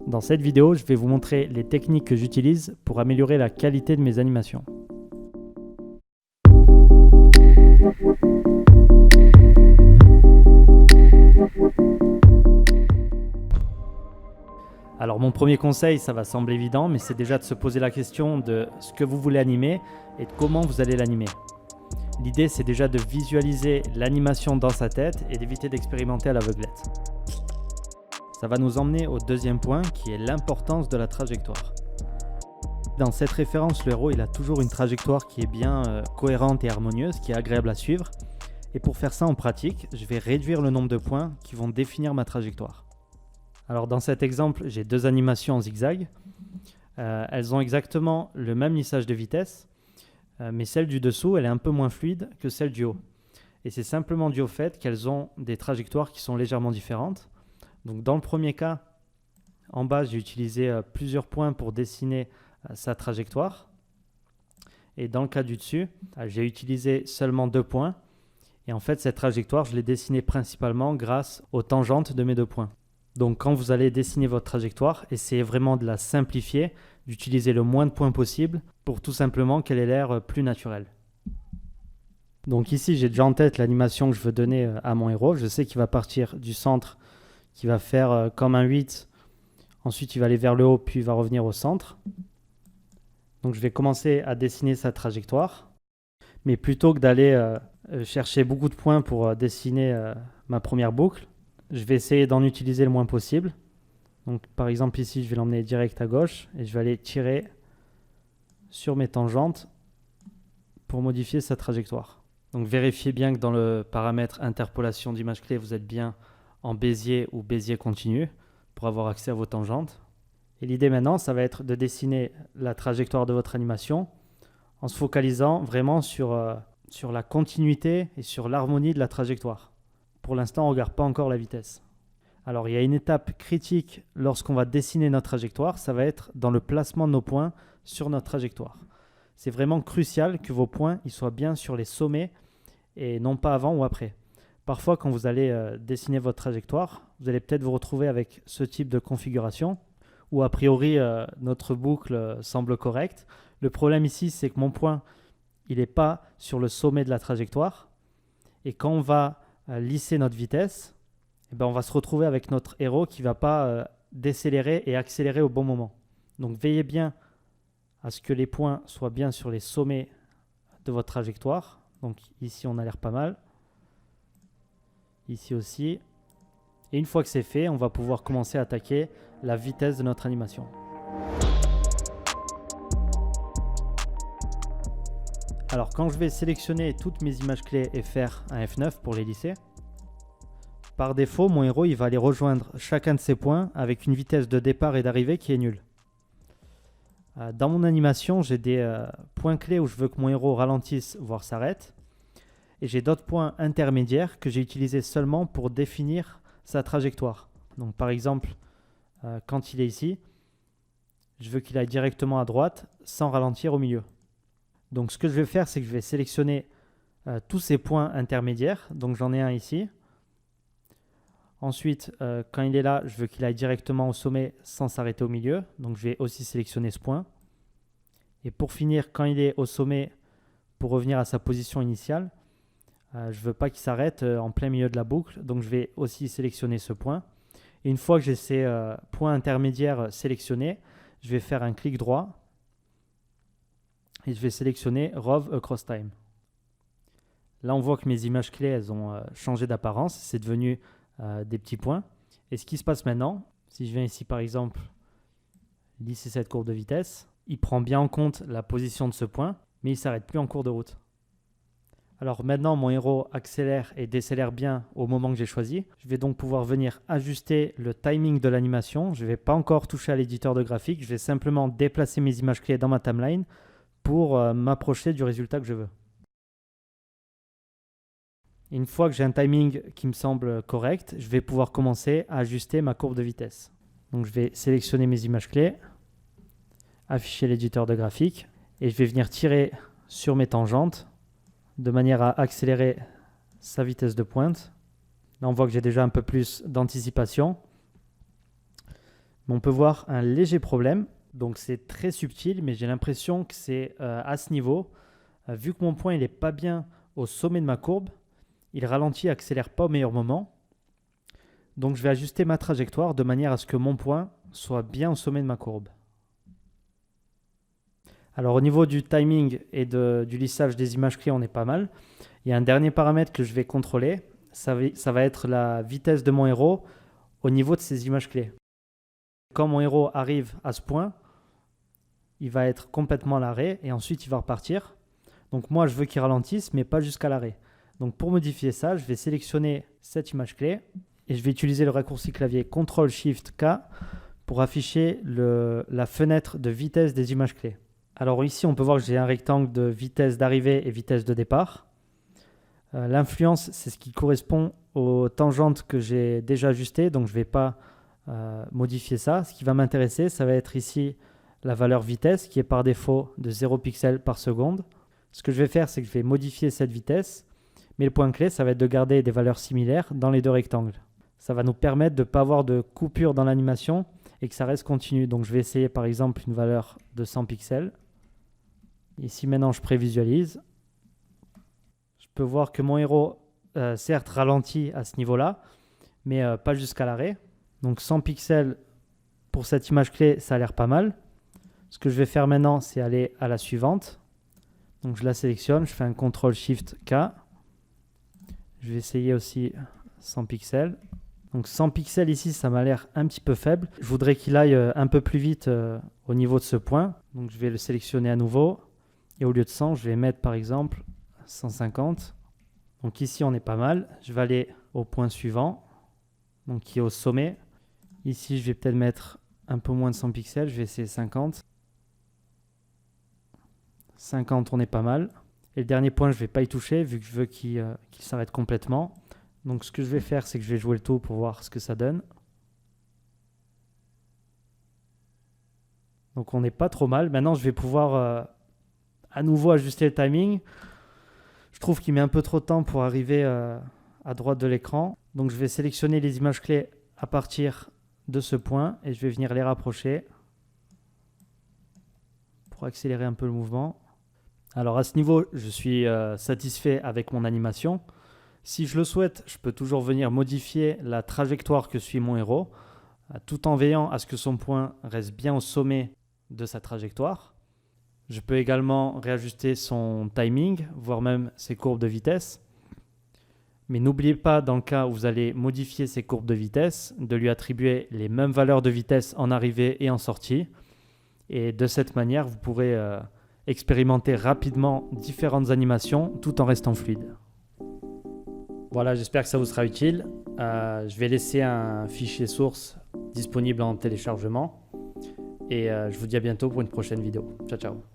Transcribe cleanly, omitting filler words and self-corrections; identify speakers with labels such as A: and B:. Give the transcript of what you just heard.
A: Dans cette vidéo, je vais vous montrer les techniques que j'utilise pour améliorer la qualité de mes animations. Alors mon premier conseil, ça va sembler évident, mais c'est déjà de se poser la question de ce que vous voulez animer et de comment vous allez l'animer. L'idée, c'est déjà de visualiser l'animation dans sa tête et d'éviter d'expérimenter à l'aveuglette. Ça va nous emmener au deuxième point qui est l'importance de la trajectoire. Dans cette référence, le héros il a toujours une trajectoire qui est bien cohérente et harmonieuse, qui est agréable à suivre. Et pour faire ça en pratique, je vais réduire le nombre de points qui vont définir ma trajectoire. Alors dans cet exemple, j'ai deux animations en zigzag. Elles ont exactement le même lissage de vitesse, mais celle du dessous, elle est un peu moins fluide que celle du haut. Et c'est simplement dû au fait qu'elles ont des trajectoires qui sont légèrement différentes. Donc dans le premier cas, en bas, j'ai utilisé plusieurs points pour dessiner sa trajectoire. Et dans le cas du dessus, j'ai utilisé seulement 2 points. Et en fait, cette trajectoire, je l'ai dessinée principalement grâce aux tangentes de mes 2 points. Donc quand vous allez dessiner votre trajectoire, essayez vraiment de la simplifier, d'utiliser le moins de points possible pour tout simplement qu'elle ait l'air plus naturelle. Donc ici, j'ai déjà en tête l'animation que je veux donner à mon héros. Je sais qu'il va partir du centre, qui va faire comme un 8. Ensuite, il va aller vers le haut, puis il va revenir au centre. Donc je vais commencer à dessiner sa trajectoire. Mais plutôt que d'aller chercher beaucoup de points pour dessiner ma première boucle, je vais essayer d'en utiliser le moins possible. Donc par exemple ici, je vais l'emmener direct à gauche et je vais aller tirer sur mes tangentes pour modifier sa trajectoire. Donc vérifiez bien que dans le paramètre interpolation d'image clé, vous êtes bien en Bézier ou Bézier continu pour avoir accès à vos tangentes. Et l'idée maintenant, ça va être de dessiner la trajectoire de votre animation en se focalisant vraiment sur la continuité et sur l'harmonie de la trajectoire. Pour l'instant, on ne regarde pas encore la vitesse. Alors, il y a une étape critique lorsqu'on va dessiner notre trajectoire, ça va être dans le placement de nos points sur notre trajectoire. C'est vraiment crucial que vos points ils soient bien sur les sommets et non pas avant ou après. Parfois, quand vous allez dessiner votre trajectoire, vous allez peut-être vous retrouver avec ce type de configuration où a priori notre boucle semble correcte. Le problème ici, c'est que mon point, il n'est pas sur le sommet de la trajectoire. Et quand on va lisser notre vitesse, eh ben, on va se retrouver avec notre héros qui ne va pas décélérer et accélérer au bon moment. Donc veillez bien à ce que les points soient bien sur les sommets de votre trajectoire. Donc ici, on a l'air pas mal. Ici aussi. Et une fois que c'est fait, on va pouvoir commencer à attaquer la vitesse de notre animation. Alors quand je vais sélectionner toutes mes images clés et faire un F9 pour les lisser, par défaut, mon héros il va aller rejoindre chacun de ces points avec une vitesse de départ et d'arrivée qui est nulle. Dans mon animation, j'ai des points clés où je veux que mon héros ralentisse, voire s'arrête. Et j'ai d'autres points intermédiaires que j'ai utilisés seulement pour définir sa trajectoire. Donc par exemple, quand il est ici, je veux qu'il aille directement à droite sans ralentir au milieu. Donc ce que je vais faire, c'est que je vais sélectionner tous ces points intermédiaires. Donc j'en ai un ici. Ensuite, quand il est là, je veux qu'il aille directement au sommet sans s'arrêter au milieu. Donc je vais aussi sélectionner ce point. Et pour finir, quand il est au sommet, pour revenir à sa position initiale, je ne veux pas qu'il s'arrête en plein milieu de la boucle. Donc je vais aussi sélectionner ce point. Et une fois que j'ai ces points intermédiaires sélectionnés, je vais faire un clic droit et je vais sélectionner Rove Across Time. Là, on voit que mes images clés, elles ont changé d'apparence. C'est devenu des petits points. Et ce qui se passe maintenant, si je viens ici par exemple lisser cette courbe de vitesse, il prend bien en compte la position de ce point, mais il ne s'arrête plus en cours de route. Alors maintenant, mon héros accélère et décélère bien au moment que j'ai choisi. Je vais donc pouvoir venir ajuster le timing de l'animation. Je ne vais pas encore toucher à l'éditeur de graphique. Je vais simplement déplacer mes images clés dans ma timeline pour m'approcher du résultat que je veux. Une fois que j'ai un timing qui me semble correct, je vais pouvoir commencer à ajuster ma courbe de vitesse. Donc je vais sélectionner mes images clés, afficher l'éditeur de graphique et je vais venir tirer sur mes tangentes de manière à accélérer sa vitesse de pointe. Là, on voit que j'ai déjà un peu plus d'anticipation. On peut voir un léger problème. Donc c'est très subtil, mais j'ai l'impression que c'est à ce niveau. Vu que mon point n'est pas bien au sommet de ma courbe, il ralentit et accélère pas au meilleur moment. Donc je vais ajuster ma trajectoire de manière à ce que mon point soit bien au sommet de ma courbe. Alors au niveau du timing et du lissage des images clés, on est pas mal. Il y a un dernier paramètre que je vais contrôler. Ça va être la vitesse de mon héros au niveau de ces images clés. Quand mon héros arrive à ce point, il va être complètement à l'arrêt et ensuite il va repartir. Donc moi je veux qu'il ralentisse mais pas jusqu'à l'arrêt. Donc pour modifier ça, je vais sélectionner cette image clé et je vais utiliser le raccourci clavier CTRL-SHIFT-K pour afficher la fenêtre de vitesse des images clés. Alors ici on peut voir que j'ai un rectangle de vitesse d'arrivée et vitesse de départ. L'influence, c'est ce qui correspond aux tangentes que j'ai déjà ajustées, donc je ne vais pas modifier ça. Ce qui va m'intéresser, ça va être ici la valeur vitesse qui est par défaut de 0 pixels par seconde. Ce que je vais faire, c'est que je vais modifier cette vitesse, mais le point clé, ça va être de garder des valeurs similaires dans les deux rectangles. Ça va nous permettre de ne pas avoir de coupure dans l'animation et que ça reste continu. Donc je vais essayer par exemple une valeur de 100 pixels. Ici maintenant, je prévisualise. Je peux voir que mon héros, certes, ralentit à ce niveau-là, mais pas jusqu'à l'arrêt. Donc 100 pixels pour cette image clé, ça a l'air pas mal. Ce que je vais faire maintenant, c'est aller à la suivante. Donc je la sélectionne, je fais un CTRL-SHIFT-K. Je vais essayer aussi 100 pixels. Donc 100 pixels ici, ça m'a l'air un petit peu faible. Je voudrais qu'il aille un peu plus vite au niveau de ce point. Donc je vais le sélectionner à nouveau. Et au lieu de 100, je vais mettre par exemple 150. Donc ici, on est pas mal. Je vais aller au point suivant, donc qui est au sommet. Ici, je vais peut-être mettre un peu moins de 100 pixels. Je vais essayer 50. 50, on est pas mal. Et le dernier point, je ne vais pas y toucher vu que je veux qu'il s'arrête complètement. Donc ce que je vais faire, c'est que je vais jouer le tout pour voir ce que ça donne. Donc on n'est pas trop mal. Maintenant, je vais pouvoir à nouveau ajuster le timing. Je trouve qu'il met un peu trop de temps pour arriver à droite de l'écran. Donc je vais sélectionner les images clés à partir de ce point et je vais venir les rapprocher pour accélérer un peu le mouvement. Alors à ce niveau, je suis satisfait avec mon animation. Si je le souhaite, je peux toujours venir modifier la trajectoire que suit mon héros, tout en veillant à ce que son point reste bien au sommet de sa trajectoire. Je peux également réajuster son timing, voire même ses courbes de vitesse. Mais n'oubliez pas, dans le cas où vous allez modifier ses courbes de vitesse, de lui attribuer les mêmes valeurs de vitesse en arrivée et en sortie. Et de cette manière, vous pourrez expérimenter rapidement différentes animations tout en restant fluide. Voilà, j'espère que ça vous sera utile. Je vais laisser un fichier source disponible en téléchargement. Et je vous dis à bientôt pour une prochaine vidéo. Ciao, ciao.